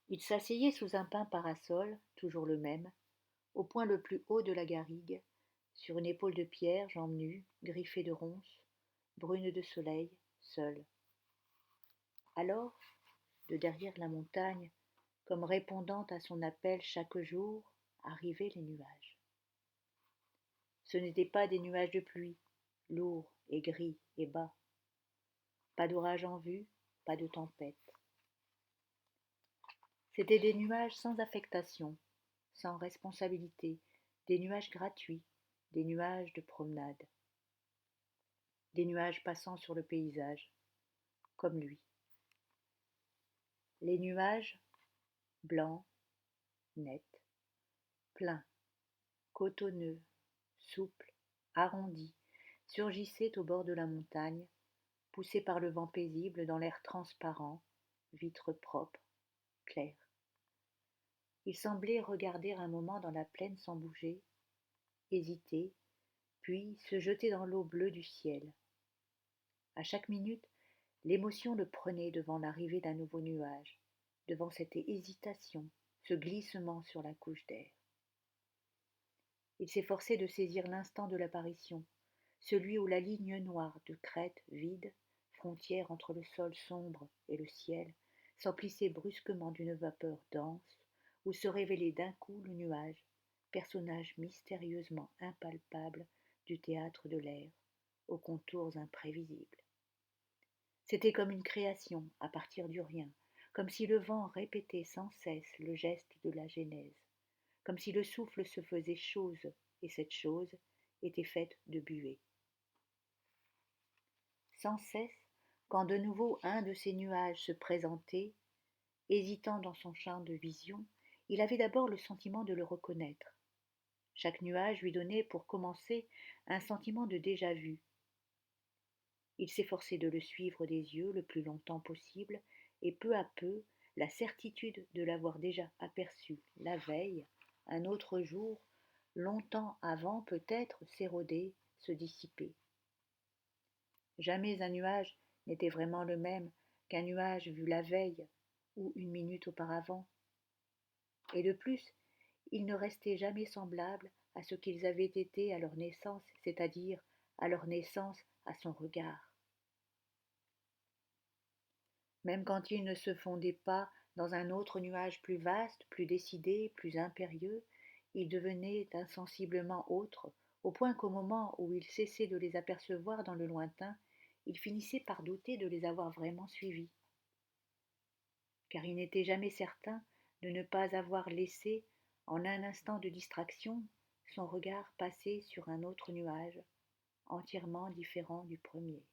Il s'asseyait sous un pin parasol, toujours le même, au point le plus haut de la garrigue, sur une épaule de pierre, jambes nues, griffée de ronces, brune de soleil, seul. Alors, de derrière la montagne, comme répondant à son appel chaque jour, arrivaient les nuages. Ce n'étaient pas des nuages de pluie, lourds et gris et bas. Pas d'orage en vue, pas de tempête. C'étaient des nuages sans affectation, sans responsabilité, des nuages gratuits, des nuages de promenade, des nuages passant sur le paysage, comme lui. Les nuages, blancs, nets, pleins, cotonneux, souples, arrondis, surgissaient au bord de la montagne, poussés par le vent paisible dans l'air transparent, vitres propres, claires. Il semblait regarder un moment dans la plaine sans bouger, hésiter, puis se jeter dans l'eau bleue du ciel. À chaque minute, l'émotion le prenait devant l'arrivée d'un nouveau nuage, devant cette hésitation, ce glissement sur la couche d'air. Il s'efforçait de saisir l'instant de l'apparition, celui où la ligne noire de crête vide, frontière entre le sol sombre et le ciel, s'emplissait brusquement d'une vapeur dense, où se révélait d'un coup le nuage, personnage mystérieusement impalpable du théâtre de l'air, aux contours imprévisibles. C'était comme une création à partir du rien, comme si le vent répétait sans cesse le geste de la genèse, comme si le souffle se faisait chose et cette chose était faite de buée. Sans cesse, quand de nouveau un de ces nuages se présentait, hésitant dans son champ de vision, il avait d'abord le sentiment de le reconnaître. Chaque nuage lui donnait pour commencer un sentiment de déjà-vu. Il s'efforçait de le suivre des yeux le plus longtemps possible, et peu à peu, la certitude de l'avoir déjà aperçu la veille, un autre jour, longtemps avant peut-être, s'érodait, se dissipait. Jamais un nuage n'était vraiment le même qu'un nuage vu la veille ou une minute auparavant. Et de plus, ils ne restaient jamais semblables à ce qu'ils avaient été à leur naissance, c'est-à-dire à leur naissance à son regard. Même quand ils ne se fondaient pas dans un autre nuage plus vaste, plus décidé, plus impérieux, ils devenaient insensiblement autres, au point qu'au moment où il cessait de les apercevoir dans le lointain, il finissait par douter de les avoir vraiment suivis. Car il n'était jamais certain de ne pas avoir laissé, en un instant de distraction, son regard passer sur un autre nuage, entièrement différent du premier.